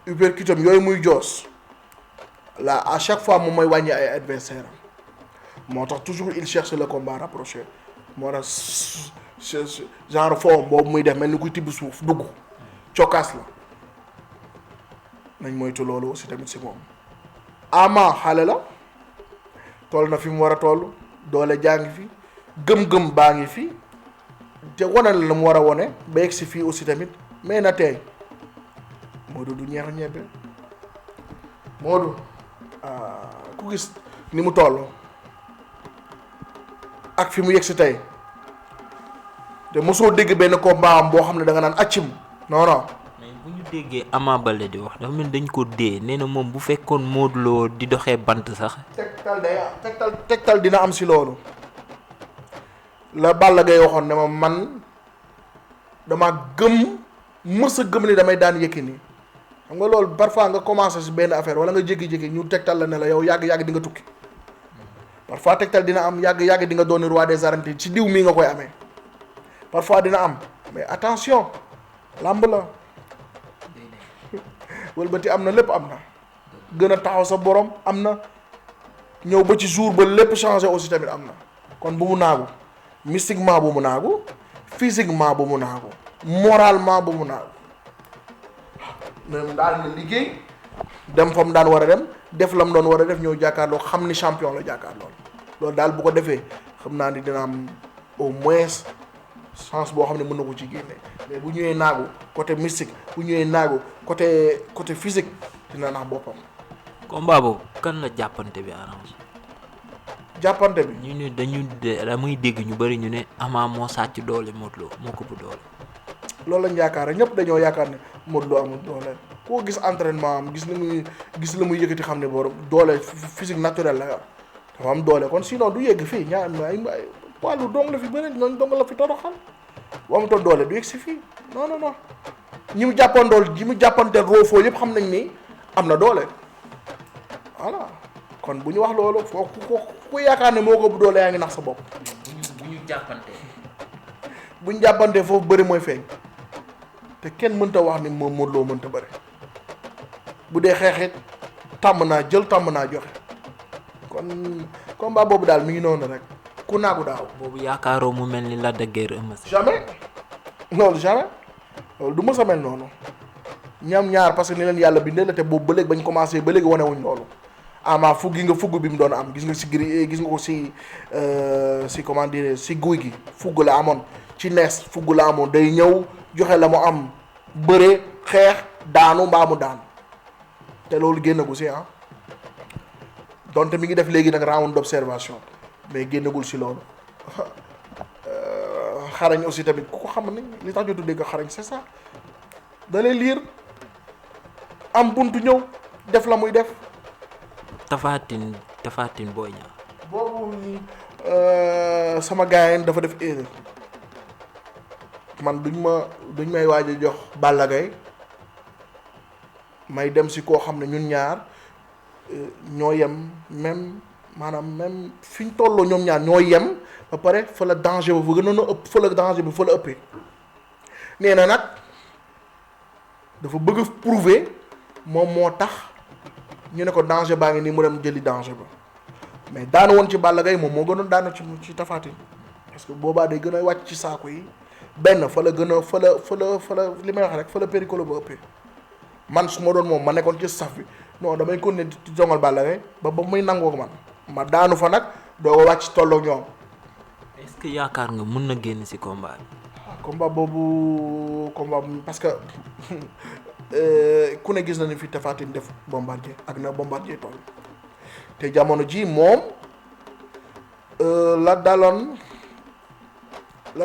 uppercutam yooyu muy joos là à chaque fois moom mooy wàññi ay adversaire am moo tax toujours il cherche le combat rapproché moo tax genre forme boobu muy def mel ni kuy tibb suuf dugg cokkaas la nañ moytu loolu aussi tamit si moom. Ama xale la toll na fi mu war a toll doole jaa ngi fi gëm-gëm baa ngi fi te wane la mu war a wone ba yegg si fii aussi tamit mais na tey Modou du ñeex ñebe Modou ku gis ni mu toll ak fi mu yegg si tey te mosoo dégg benn combat am boo xam ne da nga naan accim non non. mais bu ñu déggee Ama Baldé di wax dafa mel dañ ko dee nee na moom bu fekkoon Modou Lo di doxee bant sax. tegtal dina am si loolu la Balla Gaye waxoon ne ma man dama mës a gëm ni damay daan Yékini xam nga loolu parfois nga commencé si benn affaire wala nga jékki-jékki ñu tegtal la ne la yow yàgg di nga tukki parfois tegtal dina am yàgg di nga doon roi des arènes ci diw mii nga koy amee parfois dina am mais attention làmb la wëlbati am na lépp am na gën a taxaw sa borom am na ñëw ba ci jour ba lépp changé aussi tamit am na kon bu mu naagu mystiquement bu mu naagu physiquement bu mu naagu moralement bu mu naagu même daal na liggéey dem fa mu daan war a dem def la mu doon war a def ñëw jàkkaarloo xam ni champion la jàkkaarloo loolu daal bu ko defee xam naa ni dina am au moins chance boo xam ne mën na ko ci génne mais bu ñëwee naagu côté mystique bu ñëwee naagu côté physique dina nax boppam. combat boobu kan la jàppante bi arrangé. jàppante bi. ñu ne damuy dégg ñu bëri ñu ne Ama moo sàcc doole Modou Lo moo ko bu doole. loolu lañ yaakaar rek ñëpp dañoo yaakaar ne Modou Lo amul doole koo gis entraînement am gis la muy yëkkati xam ne borom doole physique naturel la yor dafa am doole kon sinon du yegg fii ñaar ay wàllu dong la fi bëri ñooñu dong la fi toroxal bu amutoon doole du yegg si fii non ñi mu jàppanteel roofoo yëpp xam nañ ni am na doole voilà kon bu ñu wax loolu foo ku yaakaar ne moo ko bu doole yaa ngi nax sa bopp. bu ñu jàppantee foofu bëri mooy feeñ te kenn mënta wax ni moom Modou Lo mënta bëri bu dee xeexit tàmm naa jël tàmm naa joxe kon combat boobu daal mi ngi noonu rek ku naagu daaw. boobu yaakaaroo mu mel ni Lac de Guiers Eumeu Sène. jamais loolu du mës a mel noonu ñam ñaar parce que ni leen yàlla bindee la te boobu ba léegi bañ commencé ba léegi wane wuñ loolu ama fugg gi nga fugg bi mu doon am gis nga si gis nga ko si comment dire si guy gi fugg la amoon ci nees fugg la amoon day ñëw joxe la mu am bëre xeex daanu mbaa mu daan te loolu génnagu si donte mi ngi def léegi nag round d'observation mais génnagul si loolu xarañ aussi tamit ku ko xam ne li tax ñu tuddee ko xarañ c'est ça da lay liir am buntu ñëw def la muy def. Tapha Tine Boy Niang. boobu sama gars dafa def erreur man duñ may waaj a jox Balla Gaye may dem si koo xam ne ñun ñaar ñoo yem même fi ñu tolloo ñoom ñaar ñoo yem ba pare fa la danger ba fa gënoon a ëpp fa la danger bi fa la ëppee nee na nag dafa bëgg a prouver moom moo tax ñu ne ko danger baa ngi nii mu dem jëli danger ba mais daanu woon ci Balla Gaye moom moo gënoon daanu ci Tapha Tine parce que boobaa day gën a wàcc ci saako yi benn fa la gën a fa la li may wax rek fa la péricolo ba ëppee man su ma doon moom ma nekkoon ci saf bi non damay continuer di jongal Balla Gaye ba muy nangoo ko ma daanu fa nag doo ko wàcc tolloog ñoom. est-ce que yaakaar nga mun na génn ci combat bi. combat boobu parce que ku ne gis na ni fi Tapha Tine def Bombardier ak na Bombardier toll te jamono ji moom la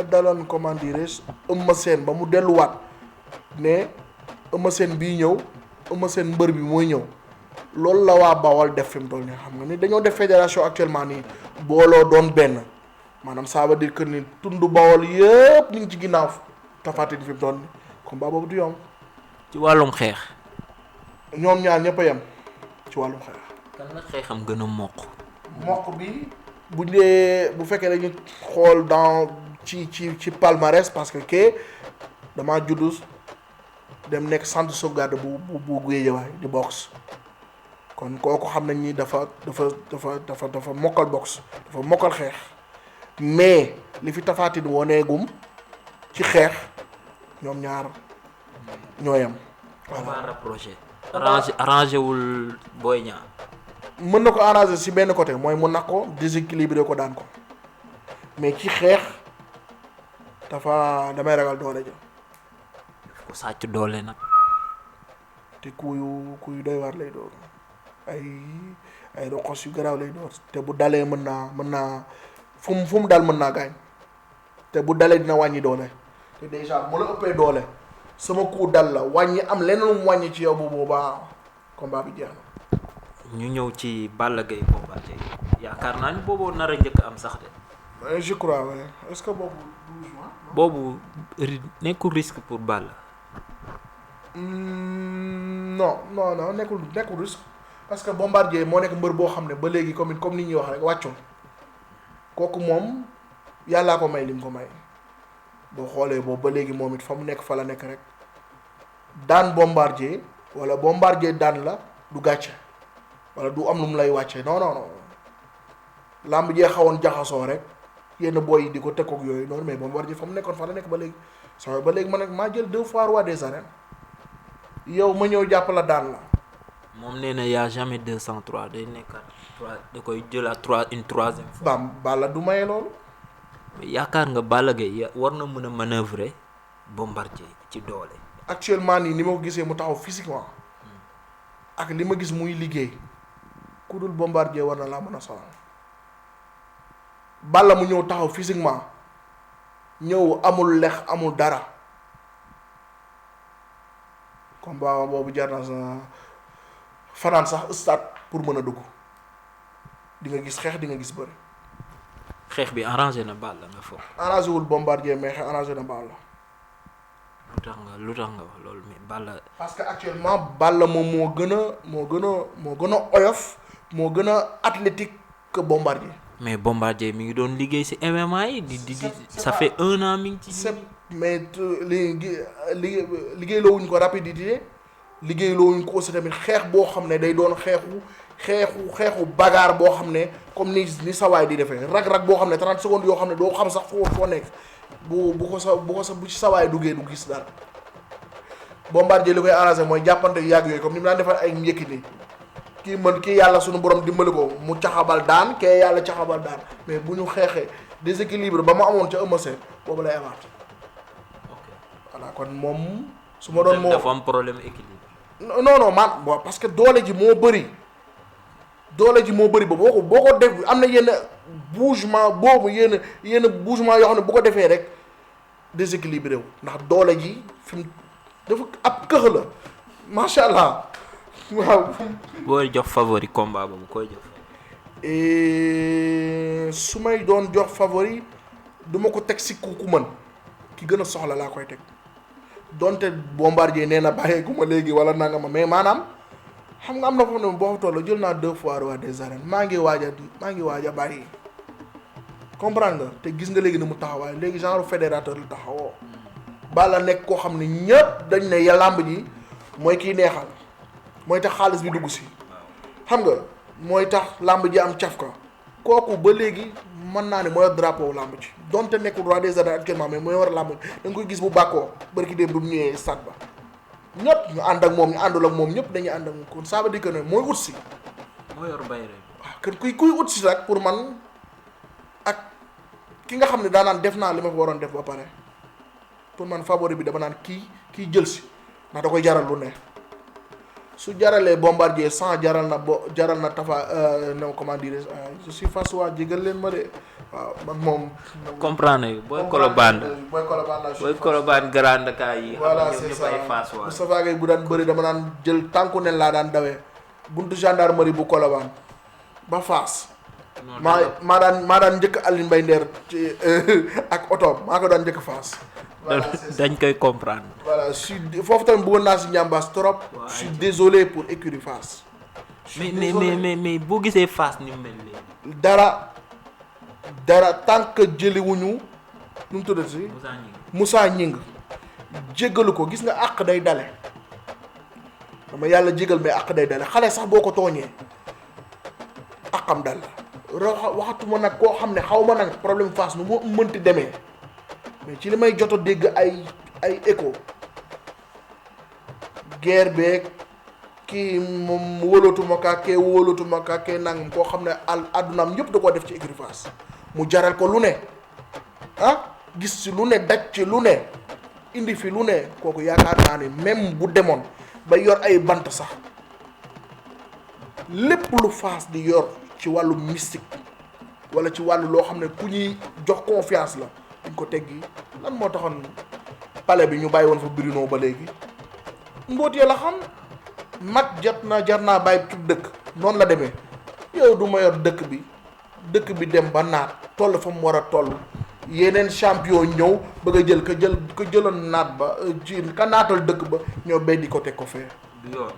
daloon comment dirais-je Eumeu Sène ba mu delluwaat ne Eumeu Sène bii ñëw Eumeu Sène mbër bi mooy ñëw loolu la waa Bawol def fi mu toll nii xam nga ni dañoo def fédération actuellement nii booloo doon benn maanaam ça veut dire que ni tundu Bawol yëpp ñu ngi ci ginnaaw Tapha Tine fi mu toll nii combat boobu du yomb. ci wàllum xeex. ñoom ñaar ñëpp a yem ci wàllum xeex. kan la xeexam gën a mokk. mokk bi bu fekkee dañu xool ci palmarès parce que damaa juddu dem nekk centre sauvegarde bu Guédiawaye di boxe kon kooku xam nañ ni dafa mokkal boxe dafa mokkal xeex mais li fi Tapha Tine woneegum ci xeex ñoom ñaar ñoo yem. on va rapprocher. arrangé wul Boy Niang. mën na ko arranger ci benn côté mooy mu nag ko déséquilibré ko daan ko mais ci xeex damay ragal doole ja. daf ko sàcc doole nag. te kuyu doy waar lay doon ay roqos yu garaaw lay doon te bu dalee mën naa fu mu dal mën naa gaañ te bu dalee dina wàññi doole te déjà mu la ëppee doole sama ku dal la wàññi am leneen lu mu wàññi ci yow bu boobaa combat bi jeex na. ñu ñëw ci Balla Gaye Bombardier yaakaar naa ni boobu nar a njëkk am sax de. je crois ouais. Est-ce que boobu 12 mois. boobu nekkul risque pour Balla. non nekkul risque parce que Bombardier moo nekk mbër boo xam ne ba léegi comme ni ñuy wax rek wàccul kooku moom yàllaa ko may li mu ko may boo xoolee boobu ba léegi moom it fa mu nekk fa la nekk rek daan Bombardier wala Bombardier daan la du gàcce wala du am lu mu lay wàcce non làmb jee xawoon jaxasoo rek yenn boy yi di ko tekkook yooyu noonu mais Bombardier fa mu nekkoon fa la nekk ba léegi soo ba léegi ma nekk maa jël 2 fois roi des arènes yow ma ñëw jàpp la daan la. moom nee na y a jamais 203 day nekkaat 3 da koy jëlaat 3 une 3e fois. Balla du maye loolu. yaakaar nga Balla Gaye war na mën a manœuvrer Bombardier ci doole. actuellement nii ni ma ko gisee mu taxaw physiquement ak li ma gis muy liggéey ku dul Bombardier war na laa mën a sonal Balla mu ñëw taxaw physiquement ñëw amul lex amul dara combat boobu jar na sa fanaan sax stade pour mën a dugg di nga gis xeex di nga gis bëri. xeex bi arrangé na Balla nga foofu. arrangé wul Bombardier mais xeex arrangé na Balla. lu tax nga wax loolu mais Balla. parce que actuellement Balla moom moo gën a oyof moo gën a athlétique que Bombardier. mais Bombardier mi ngi doon liggéey ci MMA yi di ça fait 1 an mi ngi ci. mais liggéey loowuñ ko rapidité liggéey loowuñ ko aussi tamit xeex boo xam ne day doon xeexu bagaar boo xam ne comme ni sawaay di defee rag boo xam ne 30 secondes yoo xam ne doo xam sax foo nekk bu ci sawaay duggee du gis dara Bombardier li koy arrangé mooy jàppante yu yàgg yooyu comme ni mu daan defar ay Yékini kii yàlla suñu borom dimbali ko mu caxabal daan kee yàlla caxabal daan mais bu ñu xeexee déséquilibre ba mu amoon ca Eumeu Sène boobu lay amaat. voilà kon moom su ma doon moo dafa am problème équilibre. non man bon parce que doole ji moo bëri ba boo ko def am na yenn bougement boobu yenn bougement yoo xam ne bu ko defee rek déséquilibré wu ndax doole ji fi mu dafa ab këx la macha allah waaw. booy jox favori combat boobu koy jox. su may doon jox favori du ma ko teg si ku mën ki gën a soxla laa koy teg. donte Bombardier nee na bàyyeeku ma léegi wala nanga ma mais maanaam xam nga am na foofu ne boo fa toll jël naa 2 fois roi des arènes maa ngi waaj a bàyyi comprendre nga te gis nga léegi ni mu taxawaay léegi genre fédérateur la taxawoo Balla nekk koo xam ne ñëpp dañ ne ya làmb ji mooy kiy neexal mooy tax xaalis bi dugg si xam nga mooy tax làmb ji am caf ka kooku ba léegi mën naa ne mooy drapeau làmb ci donte nekkul roi des arènes actuellement mais mooy war a làmb da nga koy gis bu bàkkoo barki dem bu mu ñëwee stade ba ñëpp ñu ànd ak moom ñu àndul ak moom ñëpp dañuy ànd ak moom kon ça veut dire que ne mooy ut si. moo yor bay rek. waaw kër kuy ut si rek pour man ak ki nga xam ne daanaan def naa li ma fa waroon def ba pare pour man favori bi dama naan kii jël si ndax da koy jaral lu ne su jaralee Bombardier 100 jaral na Tafa non comment dire je suis face waa jégal leen ma de waaw man moom. comprendre booy Colobane la booy Colobane Grand Dakar yi. voilà c'est ça Moustapha Gueye bu daan bëri dama daan jël tànku nen laa daan dawee buntu gendarmerie bu Colobane ba Fass. maa daan njëkk Aline Mbaye Nder ci ak otoom maa ko daan njëkk Fass. voilà dañ koy comprendre. voilà foofu tamit bëggoon naa si njàmbaas trop. je suis désolé pour écurie Fass. mais boo gisee Fass ni mu mel nii. dara tant que jëliwuñu nu mu tuddati. Moussa Gningue jéggalu ko gis nga àq day dale dama yàlla jégal mais àq day dale xale sax boo ko tooñee àqam dal waxatuma nag koo xam ne xaw ma nag problème Fass nu mu mënti demee mais ci li may jot a dégg ay écho guerre beeg kii moom wóolatuma kaa kee nangam koo xam ne àddunaam yëpp da koo def ci écurie Fass mu jaral ko lu ne gis ci lu ne daj ci lu ne indi fi lu ne kooku yaakaar naa ne même bu demoon ba yor ay bant sax lépp lu Fass di yor ci wàllu mystique wala ci wàllu loo xam ne ku ñuy jox confiance la duñ ko teggi lan moo taxoon palais bi ñu bàyyi woon fa Bruno ba léegi mbóot ya la xam mag jar naa bàyyi ci dëkk noonu la demee yow du ma yor dëkk bi dem ba naat toll fa mu war a toll yeneen champion ñëw bëgg a jël ka jëloon naat ba ci ka naatal dëkk ba ñëw beddi ko teg ko fee. du yoon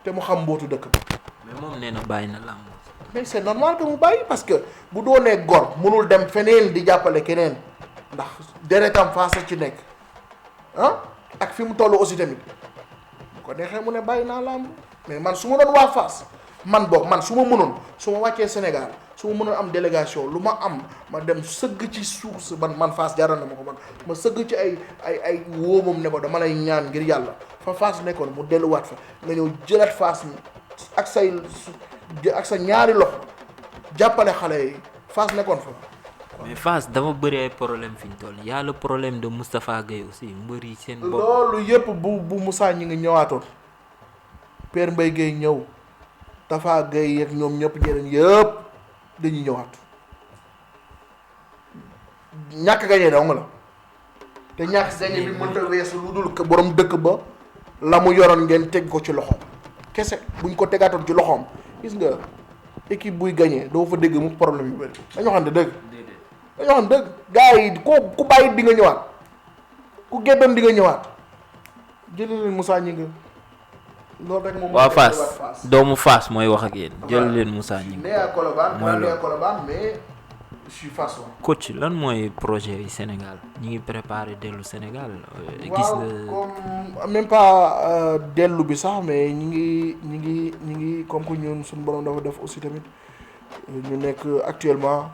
te mu xam mbootu dëkk ba. mais moom nee na bàyyi na làmb. mais c'est normal que mu bàyyi parce que bu doonee gor mënul dem feneen di jàppale keneen ndax deretam Fass ci nekk ak fi mu toll aussi tamit bu ko neexee mu ne bàyyi naa làmb mais man su ma doon waa Fass man su ma mënoon su ma wàccee Sénégal su ma mënoon am délégation lu ma am ma dem sëgg ci suuf si man Fass jaral na ma ko man ma sëgg ci ay wóomam ne ko dama lay ñaan ngir yàlla fa Fass nekkoon mu delluwaat fa nga ñëw jëlaat Fass ak sa ñaari loxo jàppale xale yi Fass nekkoon fa. mais Fass dafa bëri ay problème fi ñu toll y a le problème de Moustapha Gueye aussi mbër yi seen bopp. loolu yëpp bu Moussa ñi ngi ñëwaatoon Père Mbaye Gueye ñëw Tafa Gueye ak ñoom ñëpp ñeneen yëpp dañuy ñëwaat ñàkk gañee dong la te ñàkk gañee bi mënta weesu lu dul que borom dëkk ba la mu yoroon ngeen teg ko ci loxoom kese buñ ko tegaatoon ci loxoom gis nga équipe buy gañee doo fa dégg mu problème yu bëri dañoo xam ne dëgg dañoo xam ne dëgg gars yi ku bàyyi di nga ñëwaat ku geddoon di nga ñëwaat jëlee leen Moussa Gningue loolu rek moom. waa Fass doomu Fass mooy wax ak yéen jël leen Moussa Gningue. nee à Colobane mooy nee à Colobane mais je suis Fassois. coach lan mooy projet yi Sénégal ñi ngi préparé dellu Sénégal. gis waaw comme même pas dellu bi sax mais ñi ngi comme que ñun suñu borom dafa def aussi tamit ñu nekk actuellement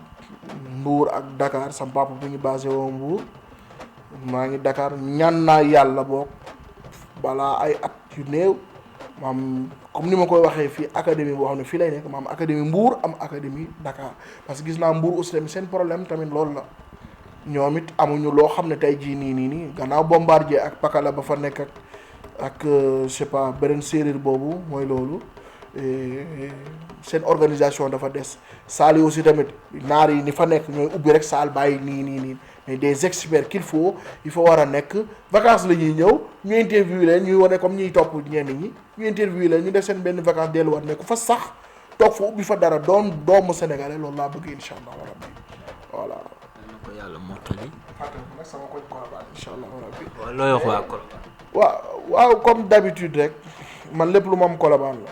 Mbour ak Dakar sama papa bu ñu basé woo Mbour maa ngi Dakar ñaan naa yàlla boog balaa ay at yu néew maam comme ni ma koy waxee fii académie boo xam ne fii lay nekk maam académie Mbour am académie Dakar parce que gis naa Mbour aussi tamit seen problème tamit loolu la ñoom it amuñu loo xam ne tey jii nii gannaaw Bombardier ak Pakala ba fa nekk ak je sais pas beneen séeréer boobu mooy loolu seen organisation dafa des saal yi aussi tamit naar yi ni fa nekk ñooy ubbi rek saal bàyyi nii mais des experts il faut war a nekk vacances la ñuy ñëw ñu interview leen ñuy wane comme ñuy topp ñenn ñi ñu interview leen ñu def seen benn vacances delluwaat nekk fa sax toog fa ubbi fa dara doomu sénégalais loolu laa bëgg incha allah rabbi voilà. na ko yàlla mottali. fàttali nag sama koñ Colobane incha allah rabbi. waaw looy wax waa Colobane. waaw comme d'habitude rek man lépp lu ma am Colobane la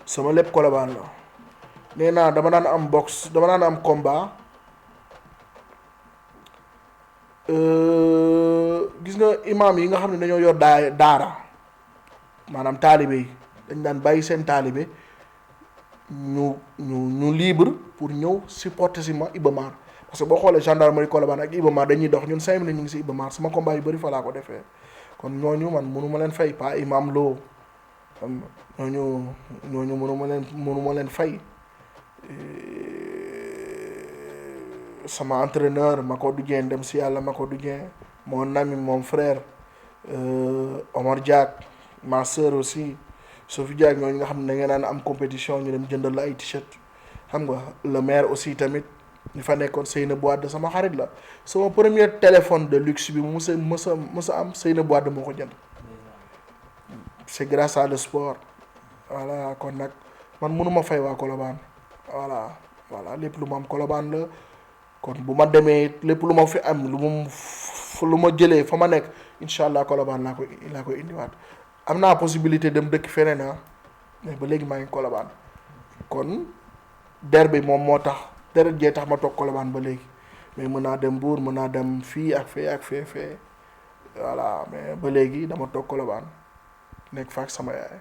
sama lépp Colobane la nee naa dama daan am boxe dama daan am combat. Gis nga imam yi nga xam ne dañoo yor daara maanaam taalibe yi dañ daan bàyyi seen taalibe ñu libre pour ñëw supporter si ma Iba Mar parce que boo xoolee gendarmerie Colobane ak Iba Mar dañuy dox ñun 5 minutes ñu ngi si Iba Mar sama combat yu bëri fa laa ko defee kon ñooñu man mënu ma leen fay pas imam loo xam ñooñu mënu ma leen fay. Sama entraîneur Makodou Dieng dem si yàlla Makodou Dieng mon ami mon frère Omar Diak ma sœur aussi Sophie Diak ñooñu nga xam ne da ngeen naan am compétition ñu dem jëndal la ay t-shirt xam nga le maire aussi tamit ñu fa nekkoon Seynabou Wade sama xarit la sama premier téléphone de luxe bi mu mës a am Seynabou Wade moo ko jënd c'est grâce à le sport voilà kon nag man mënuma fay waa Colobane voilà lépp lu ma am Colobane la kon bu ma demee lépp lu ma fi am lu ma jëlee fa ma nekk incha allah Colobane laa koy indiwaat am naa possibilité dem dëkk feneen mais ba léegi maa ngi Colobane kon derby moom moo tax deret jee tax ma toog Colobane ba léegi mais mën naa dem Mbour mën naa dem fii ak fee voilà mais ba léegi dama toog Colobane nekk fa ak sama yaay.